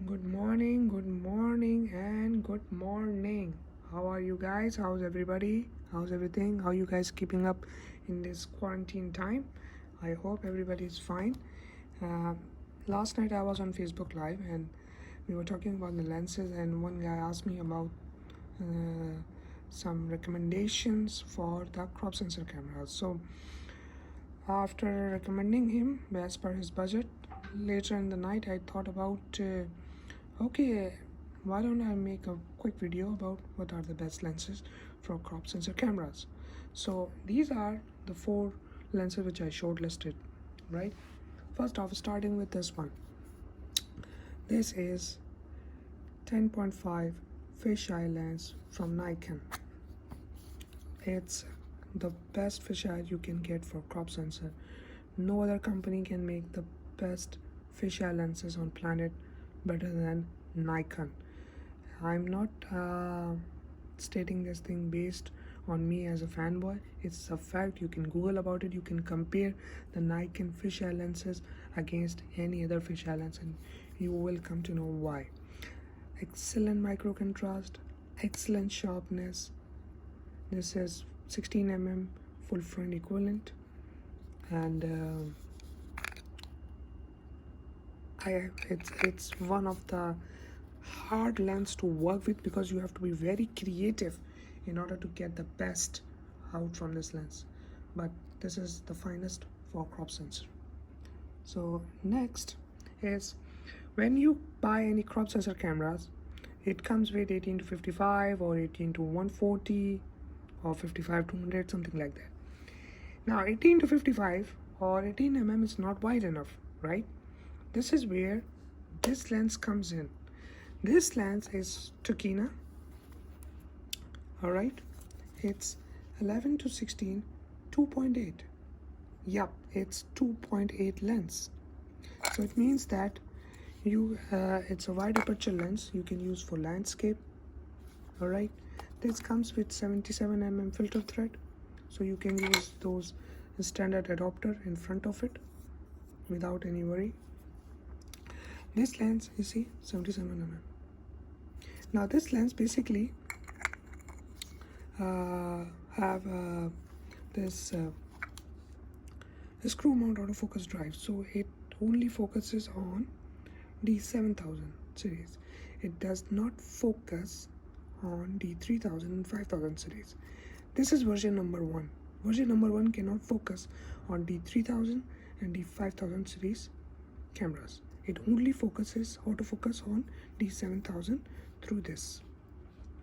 Good morning, and good morning. How are you guys? How's everybody? How's everything? How you guys keeping up in this quarantine time? I hope everybody is fine. Uh, Last night I was on Facebook Live and we were talking about the lenses, and one guy asked me about uh, some recommendations for the crop sensor cameras. So after recommending him as per his budget, later in the night I thought about okay, why don't I make a quick video about what are the best lenses for crop sensor cameras. So these are the 4 lenses which I shortlisted, right? First off, starting with this one. This is 10.5 fisheye lens from Nikon. It's the best fisheye you can get for crop sensor. No other company can make the best fisheye lenses on planet better than Nikon. I'm not stating this thing based on me as a fanboy. It's a fact. You can Google about it. You can compare the Nikon fisheye lenses against any other fisheye lens, and you will come to know why. Excellent micro contrast, excellent sharpness. This is 16 mm full frame equivalent, and it's one of the hard lens to work with because you have to be very creative in order to get the best out from this lens. But this is the finest for crop sensor. So next is, when you buy any crop sensor cameras, it comes with 18 to 55 or 18 to 140 or 55 to 100, something like that. Now 18 to 55 or 18 mm is not wide enough, right? This is where this lens comes in. This lens is Tokina. Alright, it's 11 to 16, 2.8. Yup, it's 2.8 lens. So it means that it's a wide aperture lens you can use for landscape. Alright, this comes with 77 mm filter thread, so you can use those standard adapter in front of it without any worry. This lens, you see, 77 mm. Now this lens basically have this screw mount autofocus drive, so it only focuses on D7000 series. It does not focus on D3000 and 5000 series. This is version number 1. Version number 1 cannot focus on D3000 and D5000 series cameras. It only focuses autofocus on D7000 through this.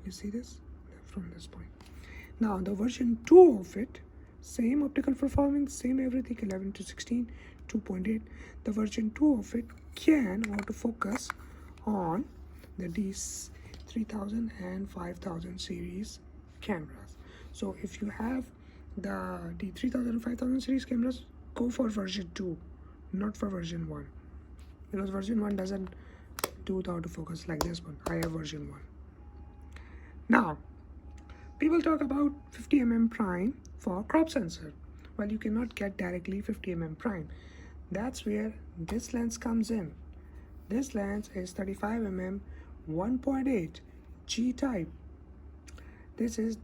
You see this from this point. Now the version 2 of it, same optical performance, same everything, 11 to 16, 2.8. The version 2 of it can autofocus on the D3000 and 5000 series cameras. So if you have the D3000 and 5000 series cameras, go for version 2, not for version 1, because version 1 doesn't do the autofocus like this one. I have version 1. Now people talk about 50 mm prime for crop sensor. Well, you cannot get directly 50 mm prime. That's where this lens comes in. This lens is 35 mm 1.8 G type. This is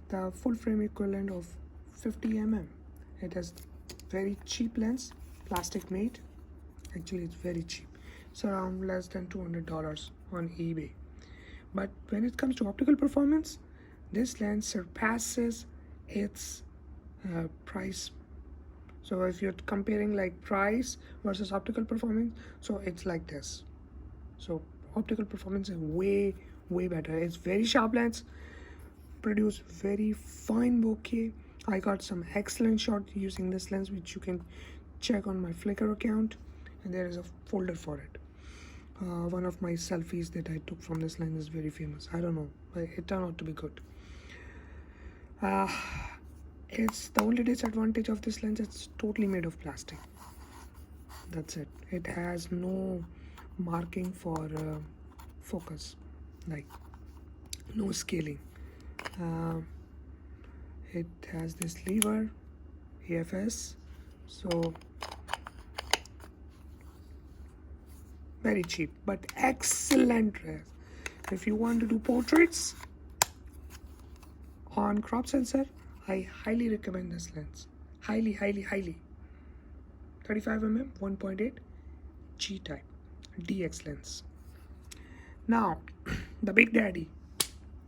the full frame equivalent of 50 mm. It is very cheap lens, plastic made. Actually, it's very cheap. It's around less than $200 on eBay. But when it comes to optical performance, this lens surpasses its price. So if you're comparing like price versus optical performance, so it's like this. So optical performance is way better. It's very sharp lens, produce very fine bokeh. I got some excellent shot using this lens, which you can check on my Flickr account, and there is a folder for it. One of my selfies that I took from this lens is very famous. I don't know, but it turned out to be good. It's the only disadvantage of this lens, it's totally made of plastic. That's it. It has no marking for focus, like no scaling. It has this lever, AFS, so very cheap but excellent lens. If you want to do portraits on crop sensor, I highly recommend this lens. Highly 35mm 1.8 G type DX lens. Now the big daddy,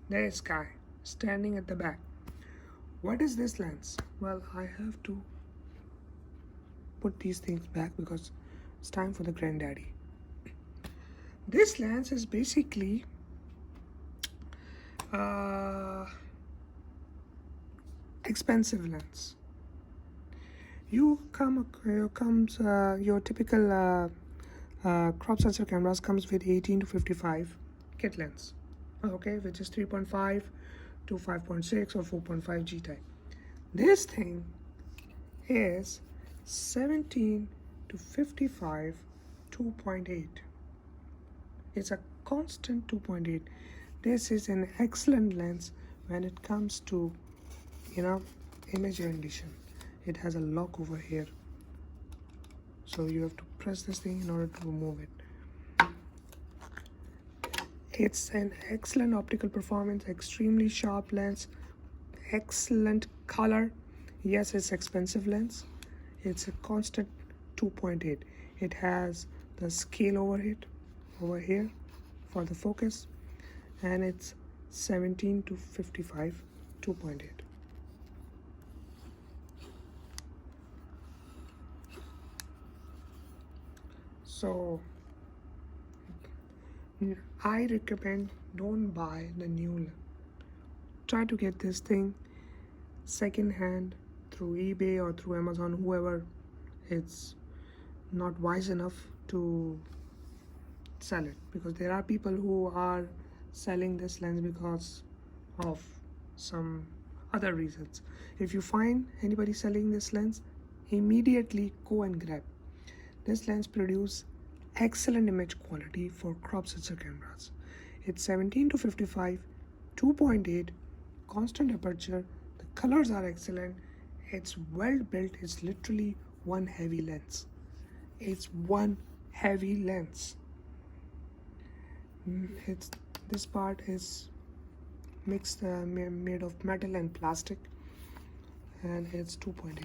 this guy standing at the back. What is this lens? Well, I have to put these things back because it's time for the granddaddy. This lens is basically expensive lens. Your typical crop sensor cameras comes with 18 to 55 kit lens, okay, which is 3.5 to 5.6 or 4.5 G type. This thing is 17 to 55 2.8. It's a constant 2.8. This is an excellent lens when it comes to image rendition. It has a lock over here, so you have to press this thing in order to remove it. It's an excellent optical performance, extremely sharp lens, excellent color. Yes, it's expensive lens. It's a constant 2.8. It has the scale over here for the focus, and it's 17 to 55 2.8. So I recommend don't buy the new lens. Try to get this thing second hand through eBay or through Amazon, whoever it's not wise enough to sell it, because there are people who are selling this lens because of some other reasons. If you find anybody selling this lens, immediately go and grab. This lens produces excellent image quality for crop sensor cameras. It's 17 to 55 2.8 constant aperture. The colors are excellent. It's well built. It's literally one heavy lens. It's one heavy lens. This part is mixed made of metal and plastic, and it's 2.8.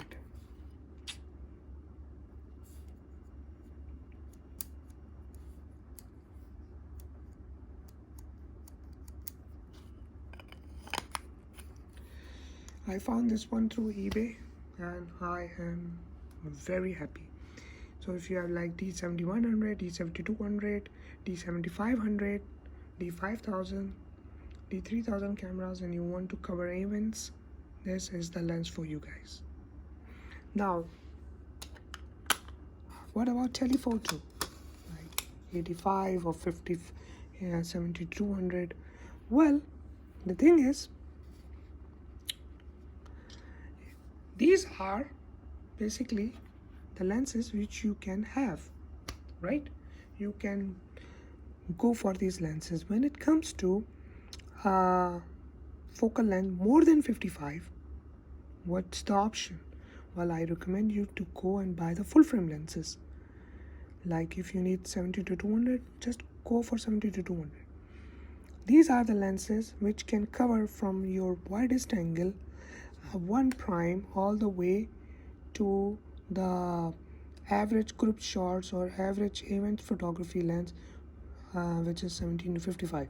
I found this one through eBay and I am very happy. So if you have like D7100, D7200, D7500, D5000, D3000 cameras and you want to cover events, this is the lens for you guys. Now, what about telephoto? Like 85 or 50, 7200. Well, the thing is, these are basically the lenses which you can have, right? You can go for these lenses. When it comes to focal length more than 55, what's the option? Well, I recommend you to go and buy the full frame lenses. Like if you need 70 to 200, just go for 70 to 200. These are the lenses which can cover from your widest angle 1 prime all the way to the average group shots or average event photography lens, which is 17 to 55,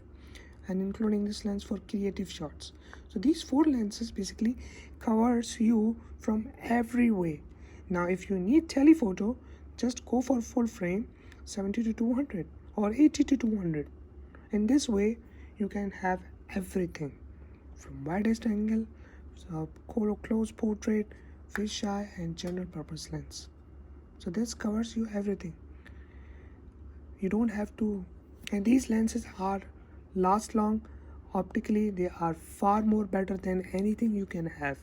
and including this lens for creative shots. So these 4 lenses basically covers you from every way. Now if you need telephoto, just go for full frame 70 to 200 or 80 to 200. In this way you can have everything from widest angle, close portrait, fisheye and general purpose lens. So this covers you everything. You don't have to, and these lenses are last long. Optically they are far more better than anything you can have.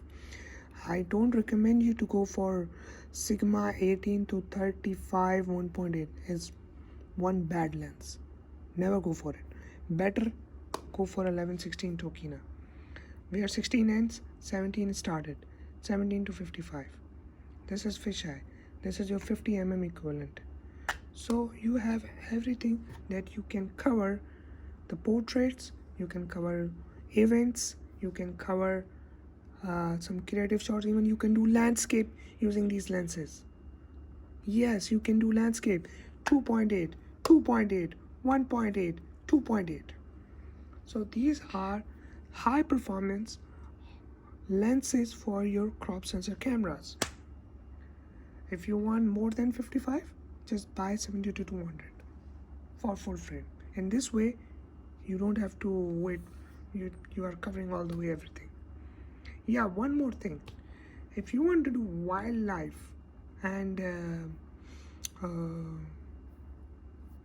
I don't recommend you to go for Sigma 18 to 35 1.8. It's one bad lens. Never go for it. Better go for 11-16 Tokina, where 16 ends, 17 started, 17 to 55. This is fisheye. This is your 50 mm equivalent. So you have everything that you can cover the portraits, you can cover events, you can cover some creative shots, even you can do landscape using these lenses. Yes, you can do landscape 2.8, 2.8, 1.8, 2.8. So these are high performance lenses for your crop sensor cameras. If you want more than 55, just buy 70 to 200 for full frame. In this way, you don't have to wait. You are covering all the way everything. Yeah, one more thing. If you want to do wildlife and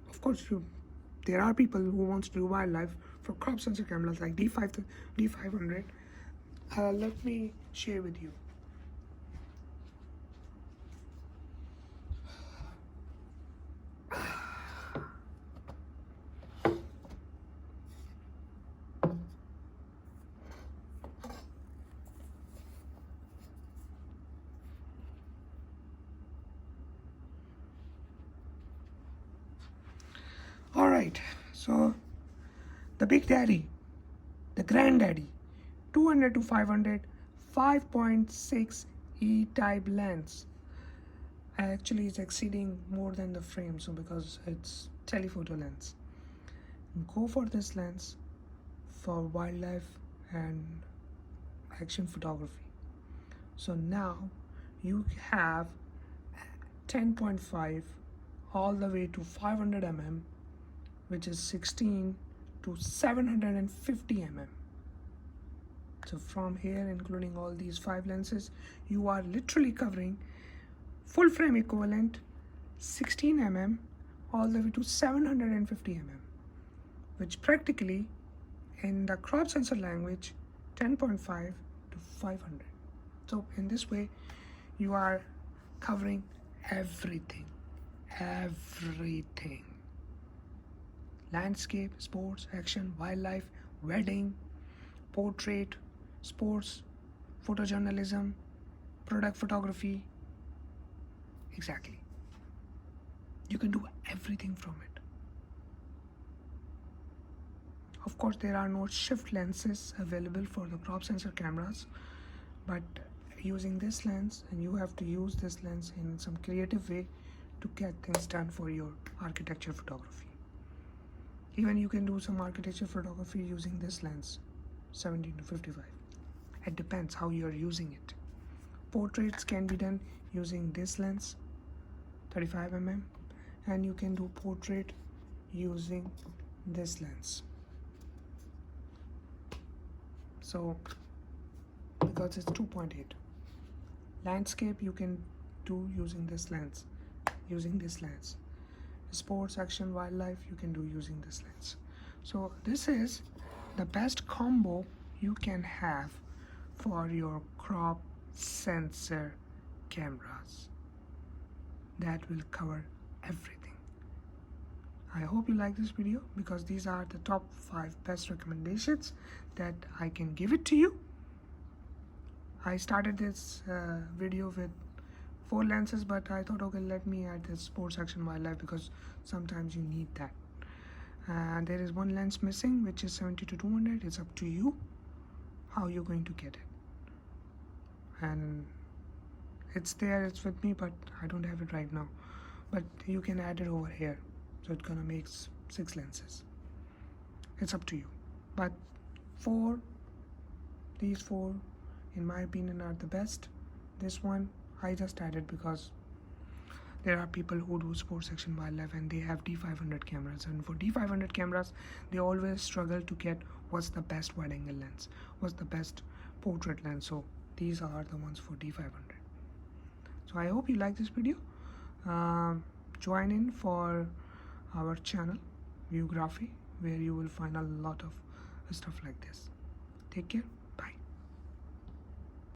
of course there are people who wants to do wildlife for crop sensor cameras like D500. Let me share with you. All right, so the big daddy, the granddaddy, 200 to 500, 5.6 E-type lens. Actually, it's exceeding more than the frame, so because it's telephoto lens. Go for this lens for wildlife and action photography. So now you have 10.5 all the way to 500 mm, which is 16 to 750 mm. So from here, including all these 5 lenses, you are literally covering full frame equivalent 16 mm all the way to 750 mm, which practically in the crop sensor language 10.5 to 500. So in this way you are covering everything, landscape, sports, action, wildlife, wedding, portrait, sports, photojournalism, product photography. Exactly, you can do everything from it. Of course, there are no shift lenses available for the crop sensor cameras, but using this lens, and you have to use this lens in some creative way to get things done for your architecture photography. Even you can do some architecture photography using this lens, 17 to 55. It depends how you are using it. Portraits can be done using this lens, 35 mm, and you can do portrait using this lens. So because it's 2.8, landscape you can do using this lens, sports, action, wildlife you can do using this lens. So this is the best combo you can have for your crop sensor cameras that will cover everything. I hope you like this video, because these are the top 5 best recommendations that I can give it to you. I started this video with 4 lenses, but I thought, okay, let me add this sports, action, wildlife, because sometimes you need that. And there is one lens missing, which is 70 to 200. It's up to you how you're going to get it. And it's there, it's with me, but I don't have it right now. But you can add it over here. So it's gonna make 6 lenses. It's up to you. But these 4, in my opinion, are the best. This one I just added because there are people who do sports, action, wildlife, and they have D500 cameras, and for D500 cameras they always struggle to get what's the best wide angle lens, what's the best portrait lens. So these are the ones for D500. So I hope you like this video. Join in for our channel VUEGRAPHY, where you will find a lot of stuff like this. Take care.